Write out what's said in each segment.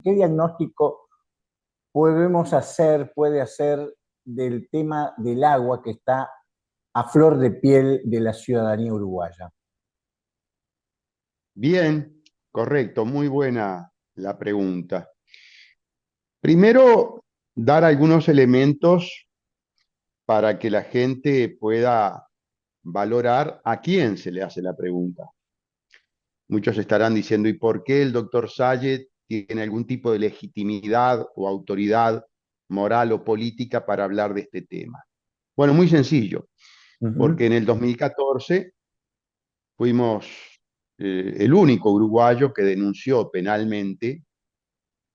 ¿Qué diagnóstico puede hacer del tema del agua que está a flor de piel de la ciudadanía uruguaya? Bien, correcto, muy buena la pregunta. Primero, dar algunos elementos para que la gente pueda valorar a quién se le hace la pregunta. Muchos estarán diciendo, ¿y por qué el doctor Sayed tiene algún tipo de legitimidad o autoridad moral o política para hablar de este tema? Bueno, muy sencillo, porque Ujú. en el 2014 fuimos el único uruguayo que denunció penalmente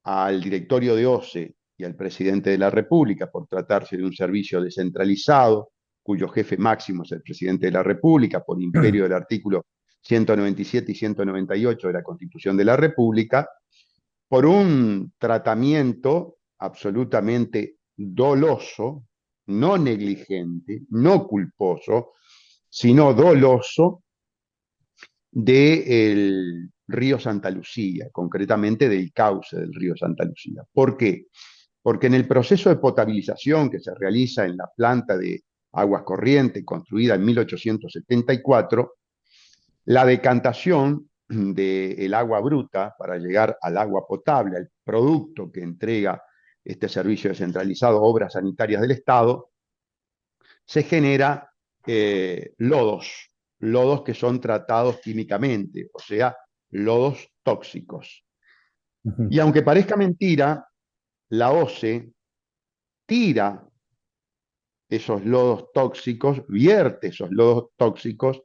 al directorio de OCE y al presidente de la República por tratarse de un servicio descentralizado, cuyo jefe máximo es el presidente de la República, por imperio del artículo 197 y 198 de la Constitución de la República, por un tratamiento absolutamente doloso, no negligente, no culposo, sino doloso del río Santa Lucía, concretamente del cauce del río Santa Lucía. ¿Por qué? Porque en el proceso de potabilización que se realiza en la planta de aguas corrientes construida en 1874, la decantación del agua bruta para llegar al agua potable, al producto que entrega este servicio descentralizado, Obras Sanitarias del Estado, se genera lodos que son tratados químicamente, o sea, lodos tóxicos. Ujú. Y aunque parezca mentira, la OCE tira esos lodos tóxicos, vierte esos lodos tóxicos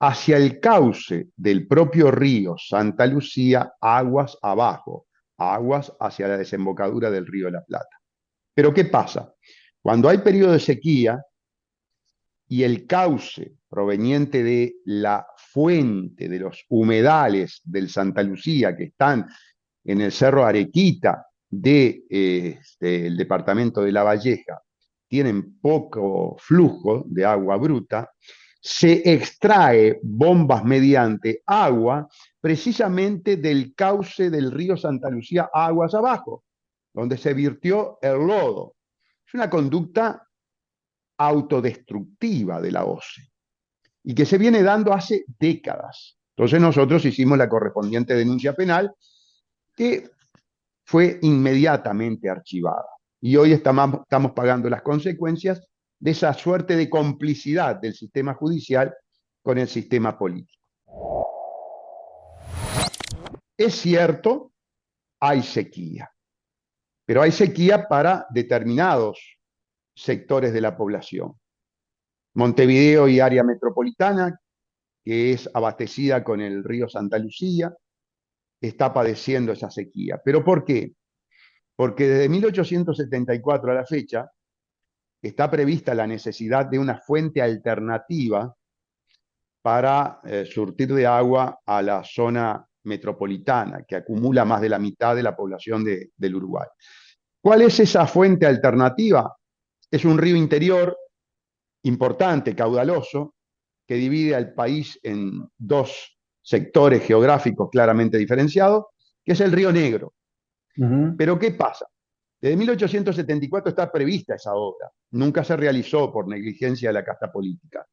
hacia el cauce del propio río Santa Lucía, aguas abajo, aguas hacia la desembocadura del río de la Plata. Pero ¿qué pasa? Cuando hay periodo de sequía y el cauce proveniente de la fuente de los humedales del Santa Lucía que están en el Cerro Arequita del departamento de La Valleja, tienen poco flujo de agua bruta, se extrae bombas mediante agua precisamente del cauce del río Santa Lucía aguas abajo, donde se virtió el lodo. Es una conducta autodestructiva de la OCE y que se viene dando hace décadas. Entonces nosotros hicimos la correspondiente denuncia penal que fue inmediatamente archivada. Y hoy estamos pagando las consecuencias de esa suerte de complicidad del sistema judicial con el sistema político. Es cierto, hay sequía, pero hay sequía para determinados sectores de la población. Montevideo y área metropolitana, que es abastecida con el río Santa Lucía, está padeciendo esa sequía. ¿Pero por qué? Porque desde 1874 a la fecha está prevista la necesidad de una fuente alternativa para surtir de agua a la zona metropolitana, que acumula más de la mitad de la población del Uruguay. ¿Cuál es esa fuente alternativa? Es un río interior importante, caudaloso, que divide al país en dos sectores geográficos claramente diferenciados, que es el Río Negro. Ujú. Pero ¿qué pasa? Desde 1874 está prevista esa obra. Nunca se realizó por negligencia de la casta política.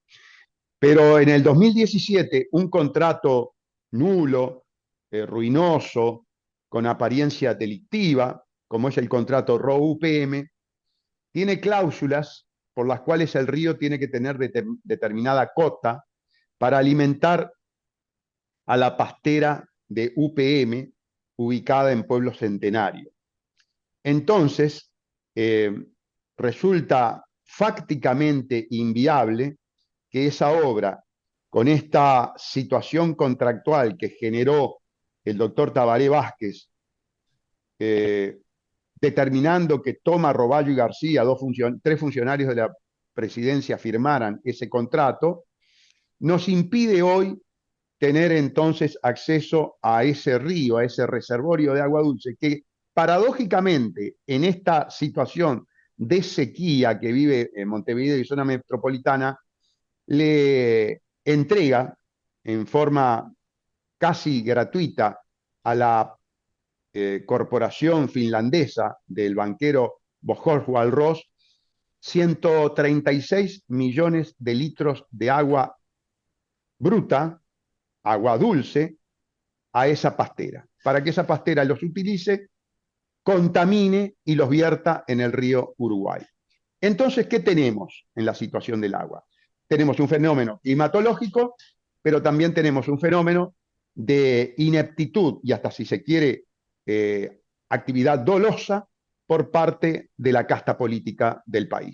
Pero en el 2017, un contrato nulo, ruinoso, con apariencia delictiva, como es el contrato ROU-UPM, tiene cláusulas por las cuales el río tiene que tener determinada cota para alimentar a la pastera de UPM ubicada en Pueblo Centenario. Entonces, eh, resulta fácticamente inviable que esa obra, con esta situación contractual que generó el doctor Tabaré Vázquez, eh, determinando que Toma, Roballo y García, tres funcionarios de la presidencia, firmaran ese contrato, nos impide hoy tener entonces acceso a ese río, a ese reservorio de agua dulce, que paradójicamente en esta situación de sequía que vive en Montevideo y zona metropolitana, le entrega en forma casi gratuita a la corporación finlandesa del banquero Bohor Walros 136 millones de litros de agua bruta, agua dulce, a esa pastera, para que esa pastera los utilice, contamine y los vierta en el río Uruguay. Entonces, ¿qué tenemos en la situación del agua? Tenemos un fenómeno climatológico, pero también tenemos un fenómeno de ineptitud y hasta si se quiere actividad dolosa por parte de la casta política del país.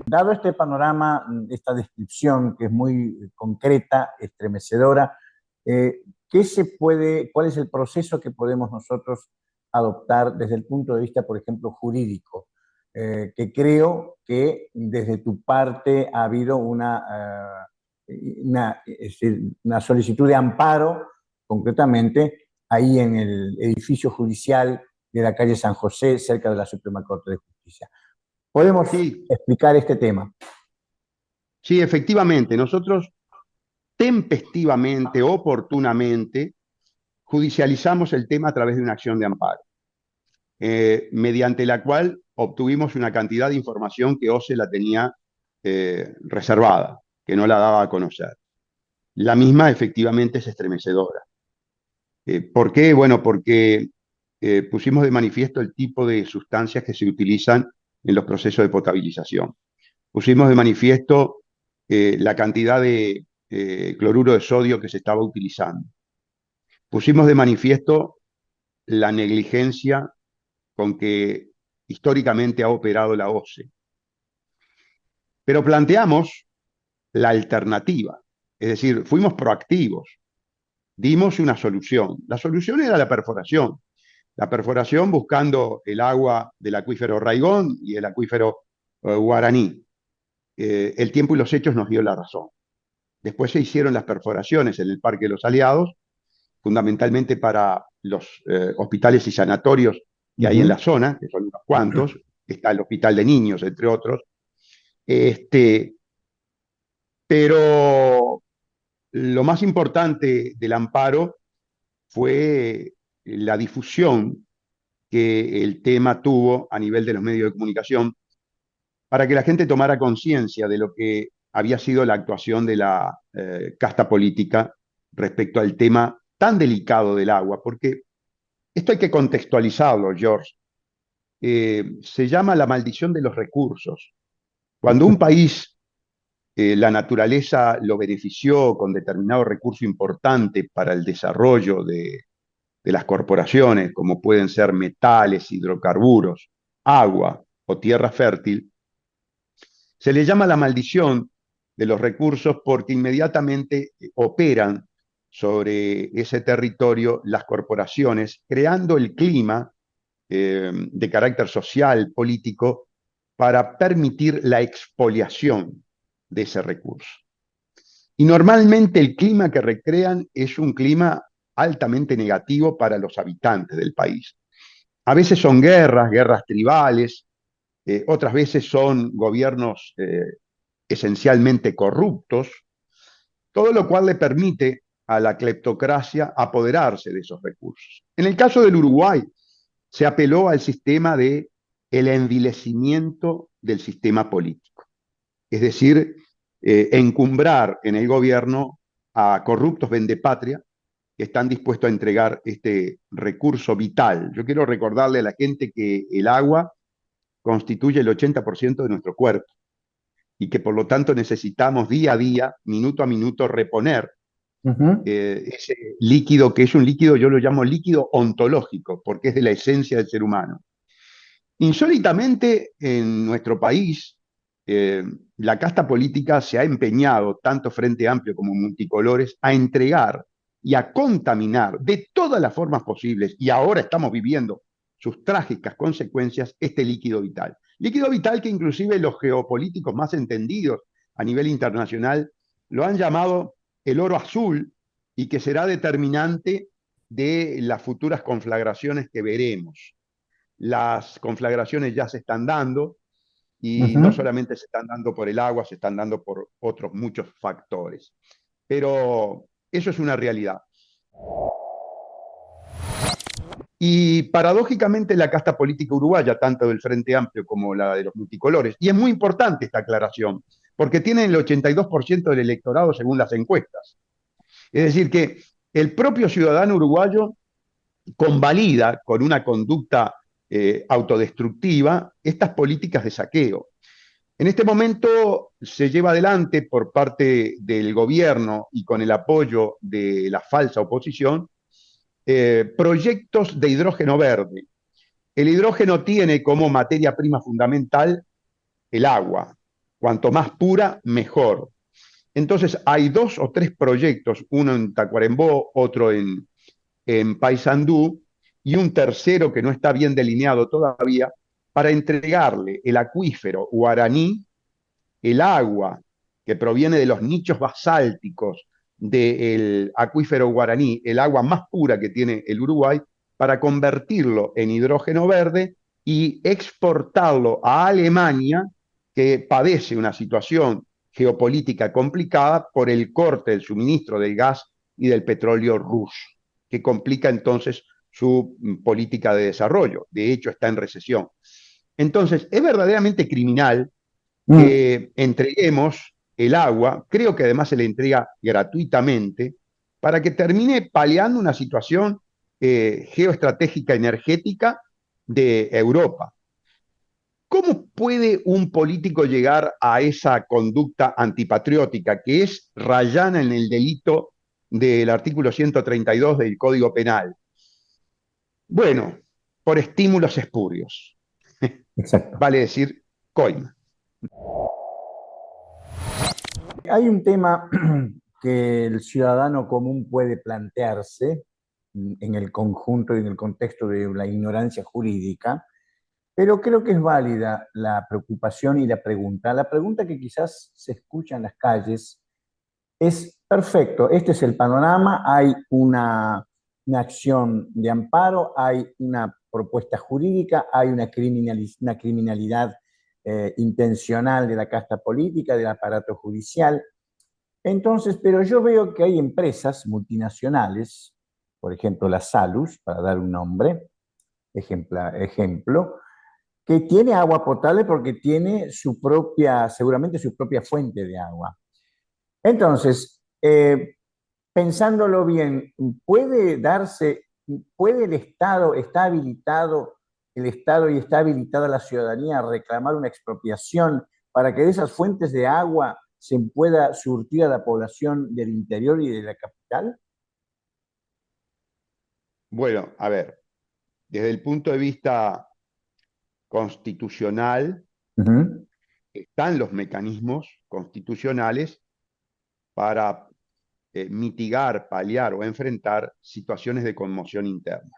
Dado este panorama, esta descripción que es muy concreta, estremecedora, ¿cuál es el proceso que podemos nosotros adoptar desde el punto de vista, por ejemplo, jurídico? Que creo que desde tu parte ha habido es decir, una solicitud de amparo, concretamente, ahí en el edificio judicial de la calle San José, cerca de la Suprema Corte de Justicia. ¿Podemos Sí, explicar este tema? sí, efectivamente, nosotros tempestivamente, oportunamente, judicializamos el tema a través de una acción de amparo, mediante la cual obtuvimos una cantidad de información que OCE la tenía reservada, que no la daba a conocer. La misma efectivamente es estremecedora. ¿Por qué? Bueno, porque pusimos de manifiesto el tipo de sustancias que se utilizan en los procesos de potabilización. Pusimos de manifiesto la cantidad de cloruro de sodio que se estaba utilizando. Pusimos de manifiesto la negligencia con que históricamente ha operado la OCE. Pero planteamos la alternativa, es decir, fuimos proactivos, dimos una solución. La solución era la perforación buscando el agua del acuífero Raigón y el acuífero Guaraní. El tiempo y los hechos nos dio la razón. Después se hicieron las perforaciones en el Parque de los Aliados, fundamentalmente para los hospitales y sanatorios que hay en la zona, que son unos cuantos, está el Hospital de Niños, entre otros. Pero lo más importante del amparo fue la difusión que el tema tuvo a nivel de los medios de comunicación para que la gente tomara conciencia de lo que había sido la actuación de la casta política respecto al tema tan delicado del agua, porque esto hay que contextualizarlo, George. Se llama la maldición de los recursos. Cuando un país, la naturaleza lo benefició con determinado recurso importante para el desarrollo de las corporaciones, como pueden ser metales, hidrocarburos, agua o tierra fértil, se le llama la maldición de los recursos porque inmediatamente operan sobre ese territorio las corporaciones, creando el clima de carácter social, político, para permitir la expoliación de ese recurso. Y normalmente el clima que recrean es un clima altamente negativo para los habitantes del país. A veces son guerras tribales, otras veces son gobiernos esencialmente corruptos, todo lo cual le permite a la cleptocracia apoderarse de esos recursos. En el caso del Uruguay, se apeló al sistema de el envilecimiento del sistema político, es decir, encumbrar en el gobierno a corruptos vendepatria que están dispuestos a entregar este recurso vital. Yo quiero recordarle a la gente que el agua constituye el 80% de nuestro cuerpo y que por lo tanto necesitamos día a día, minuto a minuto, reponer ese líquido que es un líquido, yo lo llamo líquido ontológico, porque es de la esencia del ser humano. Insólitamente, en nuestro país, la casta política se ha empeñado, tanto Frente Amplio como Multicolores, a entregar y a contaminar de todas las formas posibles, y ahora estamos viviendo sus trágicas consecuencias, este líquido vital. Líquido vital que inclusive los geopolíticos más entendidos a nivel internacional lo han llamado el oro azul y que será determinante de las futuras conflagraciones que veremos. Las conflagraciones ya se están dando y no solamente se están dando por el agua, se están dando por otros muchos factores. Pero eso es una realidad. Y paradójicamente la casta política uruguaya, tanto del Frente Amplio como la de los multicolores, y es muy importante esta aclaración, porque tienen el 82% del electorado según las encuestas. Es decir, que el propio ciudadano uruguayo convalida con una conducta autodestructiva estas políticas de saqueo. En este momento se lleva adelante por parte del gobierno y con el apoyo de la falsa oposición proyectos de hidrógeno verde. El hidrógeno tiene como materia prima fundamental el agua. Cuanto más pura, mejor. Entonces hay 2 o 3 proyectos, uno en Tacuarembó, otro en Paysandú, y un tercero que no está bien delineado todavía, para entregarle el acuífero guaraní, el agua que proviene de los nichos basálticos del acuífero guaraní, el agua más pura que tiene el Uruguay, para convertirlo en hidrógeno verde y exportarlo a Alemania, que padece una situación geopolítica complicada por el corte del suministro del gas y del petróleo ruso, que complica entonces su política de desarrollo. De hecho, está en recesión. Entonces, es verdaderamente criminal Mm. que entreguemos el agua, creo que además se le entrega gratuitamente, para que termine paliando una situación geoestratégica energética de Europa. ¿Cómo puede un político llegar a esa conducta antipatriótica que es rayana en el delito del artículo 132 del Código Penal? Bueno, por estímulos espurios, Exacto. vale decir, coima. Hay un tema que el ciudadano común puede plantearse en el conjunto y en el contexto de la ignorancia jurídica, pero creo que es válida la preocupación y la pregunta. La pregunta que quizás se escucha en las calles es: perfecto, este es el panorama, hay una acción de amparo, hay una propuesta jurídica, hay una criminalidad intencional de la casta política, del aparato judicial. Entonces, pero yo veo que hay empresas multinacionales, por ejemplo la Salus, para dar un nombre, ejemplo, que tiene agua potable porque tiene su propia, seguramente su propia fuente de agua. Entonces, pensándolo bien, ¿puede darse, puede el Estado, está habilitado el Estado y está habilitada la ciudadanía a reclamar una expropiación para que de esas fuentes de agua se pueda surtir a la población del interior y de la capital? Bueno, a ver, desde el punto de vista constitucional, Ujú. están los mecanismos constitucionales para mitigar, paliar o enfrentar situaciones de conmoción interna.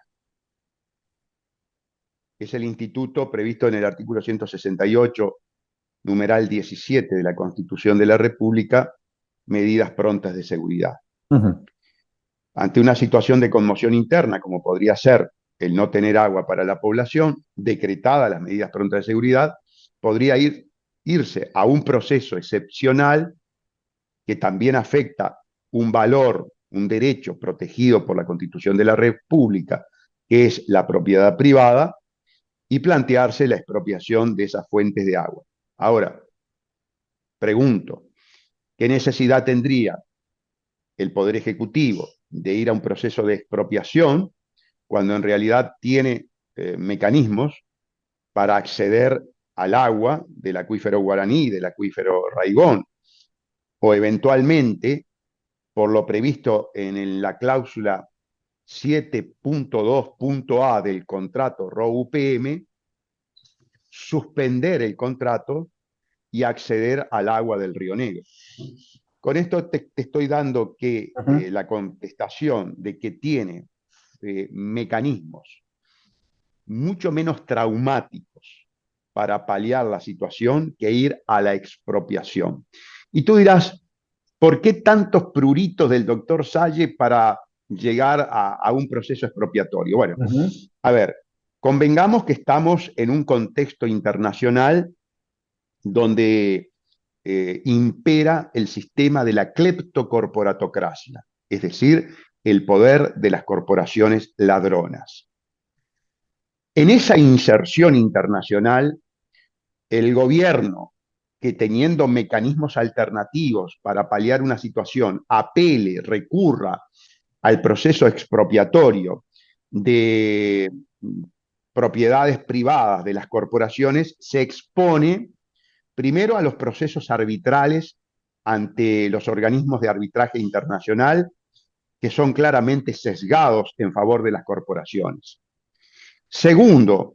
Es el instituto previsto en el artículo 168, numeral 17 de la Constitución de la República, medidas prontas de seguridad. Ujú. Ante una situación de conmoción interna, como podría ser el no tener agua para la población, decretadas las medidas prontas de seguridad, podría irse a un proceso excepcional que también afecta un valor, un derecho protegido por la Constitución de la República, que es la propiedad privada, y plantearse la expropiación de esas fuentes de agua. Ahora, pregunto, ¿qué necesidad tendría el Poder Ejecutivo de ir a un proceso de expropiación cuando en realidad tiene mecanismos para acceder al agua del acuífero guaraní, del acuífero Raigón, o eventualmente, por lo previsto en la cláusula 7.2.a del contrato ROU-UPM, suspender el contrato y acceder al agua del Río Negro? Con esto te estoy dando que Ujú. la contestación de que tiene mecanismos mucho menos traumáticos para paliar la situación que ir a la expropiación. Y tú dirás, ¿por qué tantos pruritos del doctor Salle para llegar a un proceso expropiatorio? Bueno, Ujú. a ver, convengamos que estamos en un contexto internacional donde impera el sistema de la cleptocorporatocracia, es decir, el poder de las corporaciones ladronas. En esa inserción internacional, el gobierno, que teniendo mecanismos alternativos para paliar una situación, apele, recurra al proceso expropiatorio de propiedades privadas de las corporaciones, se expone primero a los procesos arbitrales ante los organismos de arbitraje internacional, que son claramente sesgados en favor de las corporaciones. Segundo,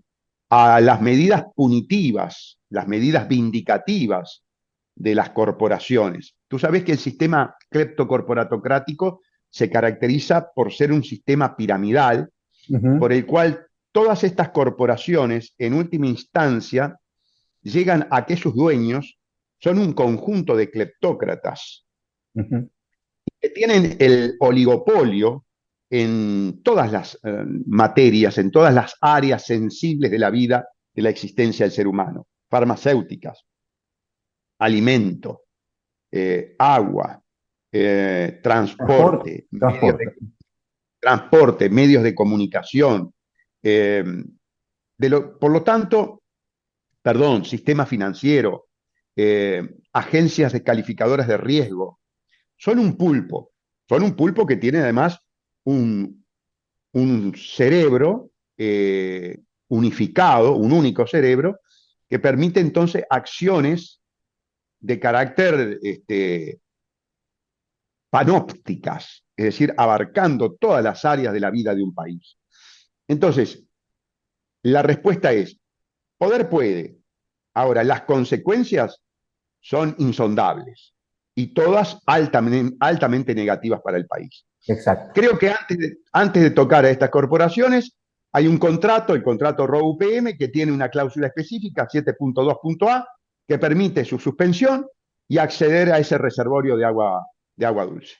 a las medidas punitivas, las medidas vindicativas de las corporaciones. Tú sabes que el sistema cleptocorporatocrático se caracteriza por ser un sistema piramidal, por el cual todas estas corporaciones, en última instancia, llegan a que sus dueños son un conjunto de cleptócratas que tienen el oligopolio en todas las materias, en todas las áreas sensibles de la vida, de la existencia del ser humano. Farmacéuticas, alimento, agua, Transporte, transporte. transporte, medios de comunicación. Por lo tanto, perdón, sistema financiero, agencias descalificadoras de riesgo, son un pulpo que tiene además un, un cerebro unificado, un único cerebro, que permite entonces acciones de carácter panópticas, es decir, abarcando todas las áreas de la vida de un país. Entonces, la respuesta es, poder puede. Ahora, las consecuencias son insondables y todas altamente negativas para el país. Exacto. Creo que antes de tocar a estas corporaciones, hay un contrato, el contrato ROU-UPM, que tiene una cláusula específica, 7.2.a, que permite su suspensión y acceder a ese reservorio de agua dulce.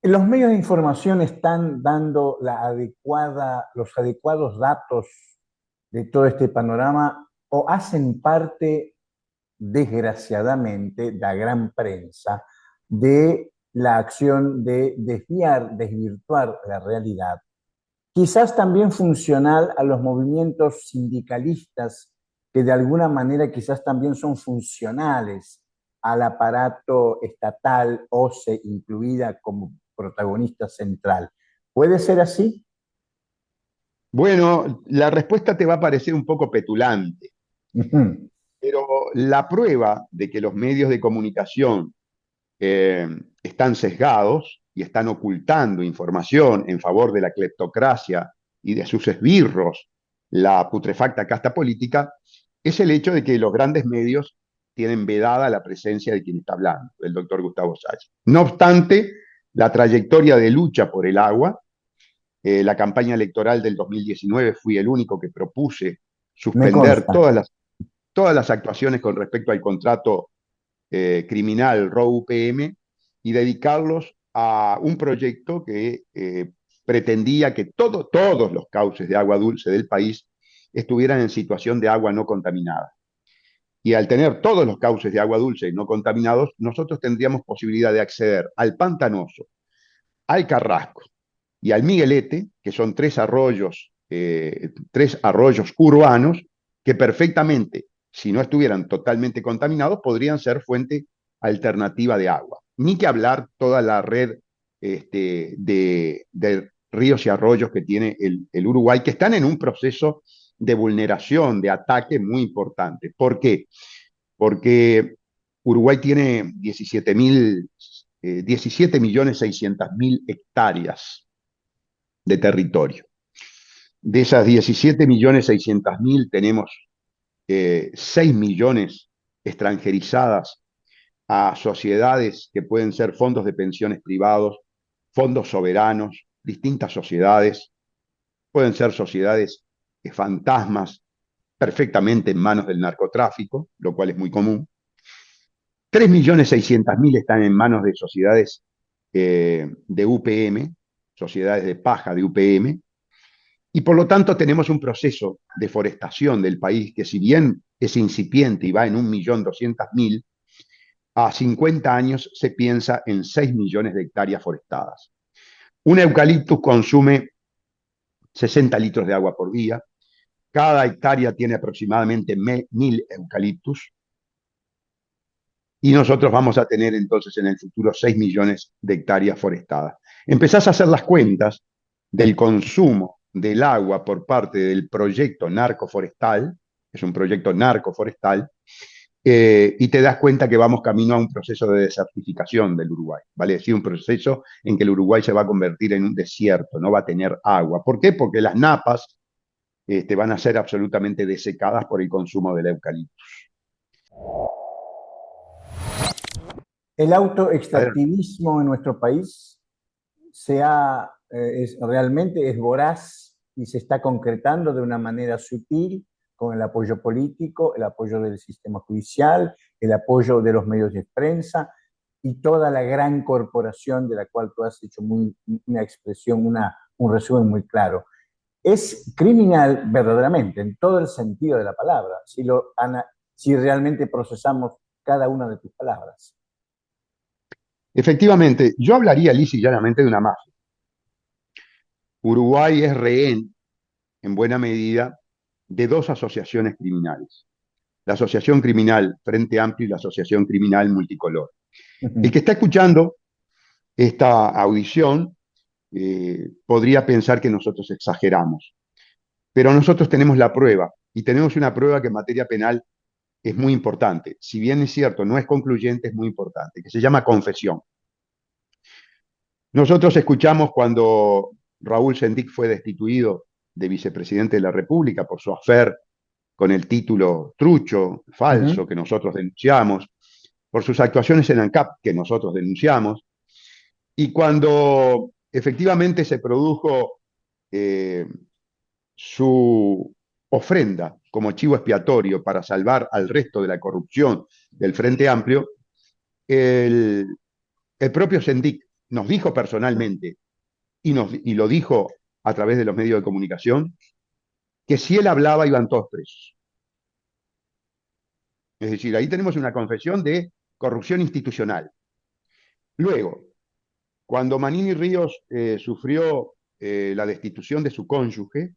Los medios de información están dando los adecuados datos de todo este panorama o hacen parte, desgraciadamente, la gran prensa de la acción de desviar, desvirtuar la realidad. Quizás también funcional a los movimientos sindicalistas que de alguna manera quizás también son funcionales al aparato estatal, OCE incluida como protagonista central. ¿Puede ser así? Bueno, la respuesta te va a parecer un poco petulante, Ujú. pero la prueba de que los medios de comunicación eh, están sesgados y están ocultando información en favor de la cleptocracia y de sus esbirros, la putrefacta casta política, es el hecho de que los grandes medios tienen vedada la presencia de quien está hablando, el doctor Gustavo Sáenz. No obstante, la trayectoria de lucha por el agua, la campaña electoral del 2019 fui el único que propuse Me suspender consta. todas las actuaciones con respecto al contrato criminal ROU-UPM y dedicarlos a un proyecto que pretendía que todos los cauces de agua dulce del país estuvieran en situación de agua no contaminada. Y al tener todos los cauces de agua dulce no contaminados, nosotros tendríamos posibilidad de acceder al Pantanoso, al Carrasco y al Miguelete, que son tres arroyos urbanos que perfectamente, si no estuvieran totalmente contaminados, podrían ser fuente alternativa de agua. Ni que hablar toda la red de ríos y arroyos que tiene el Uruguay, que están en un proceso de vulneración, de ataque muy importante. ¿Por qué? Porque Uruguay tiene 17.600.000 hectáreas de territorio. De esas 17.600.000 tenemos 6 millones extranjerizadas a sociedades que pueden ser fondos de pensiones privados, fondos soberanos, distintas sociedades, pueden ser sociedades fantasmas perfectamente en manos del narcotráfico, lo cual es muy común. 3.600.000 están en manos de sociedades de UPM, sociedades de paja de UPM, y por lo tanto tenemos un proceso de forestación del país que si bien es incipiente y va en 1.200.000, a 50 años se piensa en 6 millones de hectáreas forestadas. Un eucaliptus consume 60 litros de agua por día. Cada hectárea tiene aproximadamente 1000 eucaliptus. Y nosotros vamos a tener entonces en el futuro 6 millones de hectáreas forestadas. Empezás a hacer las cuentas del consumo del agua por parte del proyecto narcoforestal, es un proyecto narcoforestal, y te das cuenta que vamos camino a un proceso de desertificación del Uruguay, ¿vale? Es decir, un proceso en que el Uruguay se va a convertir en un desierto, no va a tener agua. ¿Por qué? Porque las napas van a ser absolutamente desecadas por el consumo del eucalipto. El A ver, autoextractivismo en nuestro país realmente es voraz y se está concretando de una manera sutil con el apoyo político, el apoyo del sistema judicial, el apoyo de los medios de prensa y toda la gran corporación de la cual tú has hecho una expresión, un resumen muy claro. Es criminal verdaderamente, en todo el sentido de la palabra, si realmente procesamos cada una de tus palabras. efectivamente, yo hablaría lisa y llanamente de una mafia. Uruguay es rehén, en buena medida, de dos asociaciones criminales. La Asociación Criminal Frente Amplio y la Asociación Criminal Multicolor. El que está escuchando esta audición podría pensar que nosotros exageramos, pero nosotros tenemos la prueba, y tenemos una prueba que en materia penal es muy importante. Si bien es cierto, no es concluyente, es muy importante, que se llama confesión. Nosotros escuchamos cuando Raúl Sendic fue destituido de vicepresidente de la República por su afer con el título trucho, falso, que nosotros denunciamos, por sus actuaciones en ANCAP, que nosotros denunciamos, y cuando efectivamente se produjo eh, su ofrenda como chivo expiatorio para salvar al resto de la corrupción del Frente Amplio, el, el propio Sendic nos dijo personalmente, y lo dijo a través de los medios de comunicación, que si él hablaba iban todos presos. Es decir, ahí tenemos una confesión de corrupción institucional. Luego, cuando Manini Ríos sufrió la destitución de su cónyuge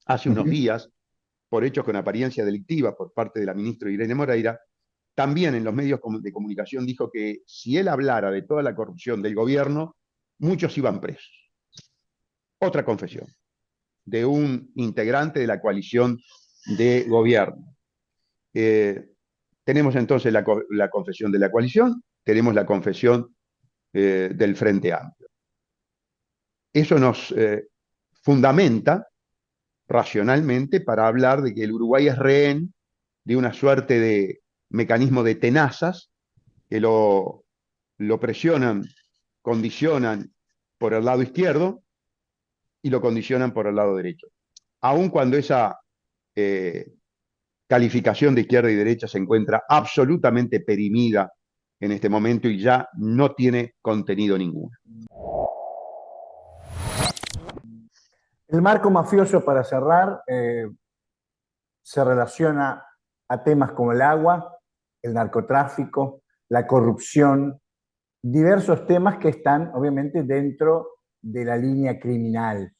hace unos días por hechos con apariencia delictiva por parte de la ministra Irene Moreira, también en los medios de comunicación dijo que si él hablara de toda la corrupción del gobierno, muchos iban presos. Otra confesión de un integrante de la coalición de gobierno. Tenemos entonces la confesión de la coalición, tenemos la confesión del Frente Amplio. Eso nos fundamenta racionalmente para hablar de que el Uruguay es rehén de una suerte de mecanismo de tenazas que lo presionan, condicionan por el lado izquierdo y lo condicionan por el lado derecho. Aun cuando esa calificación de izquierda y derecha se encuentra absolutamente perimida en este momento y ya no tiene contenido ninguno. El marco mafioso, para cerrar, se relaciona a temas como el agua, el narcotráfico, la corrupción, diversos temas que están obviamente dentro de la línea criminal.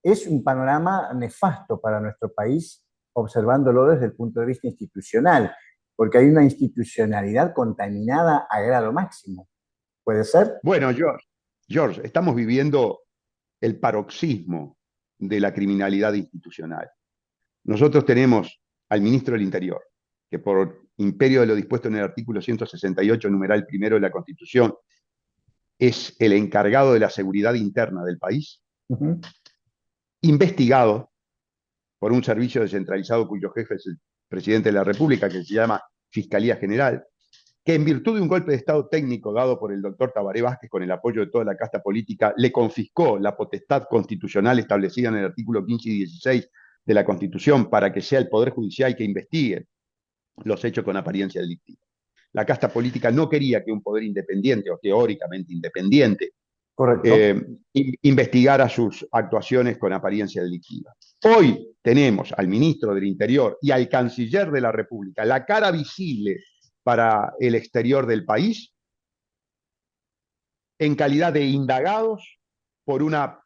Es un panorama nefasto para nuestro país, observándolo desde el punto de vista institucional, porque hay una institucionalidad contaminada a grado máximo. ¿Puede ser? Bueno, George, estamos viviendo el paroxismo de la criminalidad institucional. Nosotros tenemos al ministro del Interior, que por imperio de lo dispuesto en el artículo 168, numeral primero de la Constitución, es el encargado de la seguridad interna del país, investigado por un servicio descentralizado cuyo jefe es el presidente de la República, que se llama Fiscalía General, que en virtud de un golpe de Estado técnico dado por el doctor Tabaré Vázquez con el apoyo de toda la casta política, le confiscó la potestad constitucional establecida en el artículo 15 y 16 de la Constitución para que sea el Poder Judicial que investigue los hechos con apariencia delictiva. La casta política no quería que un poder independiente o teóricamente independiente Correcto. investigara sus actuaciones con apariencia delictiva. Hoy tenemos al ministro del Interior y al canciller de la República, la cara visible para el exterior del país, en calidad de indagados por una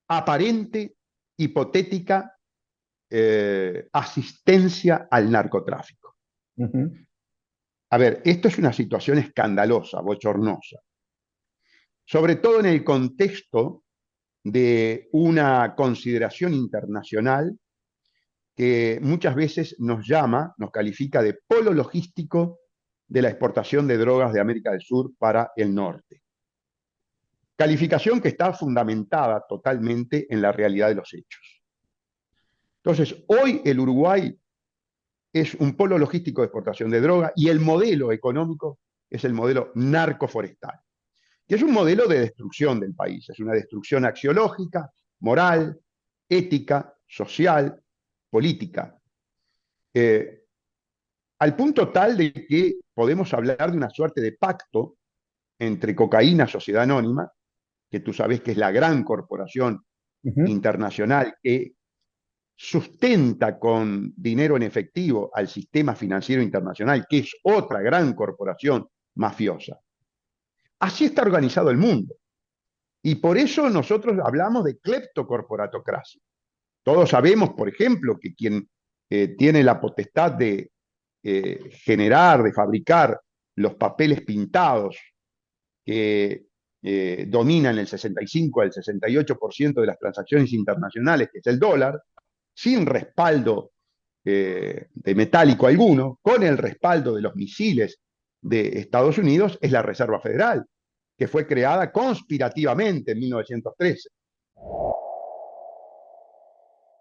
aparente, hipotética asistencia al narcotráfico. Ujú, A ver, esto es una situación escandalosa, bochornosa, sobre todo en el contexto de una consideración internacional que muchas veces nos llama, nos califica de polo logístico de la exportación de drogas de América del Sur para el norte. Calificación que está fundamentada totalmente en la realidad de los hechos. Entonces, hoy el Uruguay es un polo logístico de exportación de droga y el modelo económico es el modelo narcoforestal, que es un modelo de destrucción del país, es una destrucción axiológica, moral, ética, social, política, eh, al punto tal de que podemos hablar de una suerte de pacto entre Cocaína Sociedad Anónima, que tú sabes que es la gran corporación ujú. internacional que sustenta con dinero en efectivo al sistema financiero internacional, que es otra gran corporación mafiosa. Así está organizado el mundo. Y por eso nosotros hablamos de cleptocorporatocracia. Todos sabemos, por ejemplo, que quien tiene la potestad de generar, de fabricar los papeles pintados que dominan el 65 al 68% de las transacciones internacionales, que es el dólar, sin respaldo de metálico alguno, con el respaldo de los misiles de Estados Unidos, es la Reserva Federal, que fue creada conspirativamente en 1913.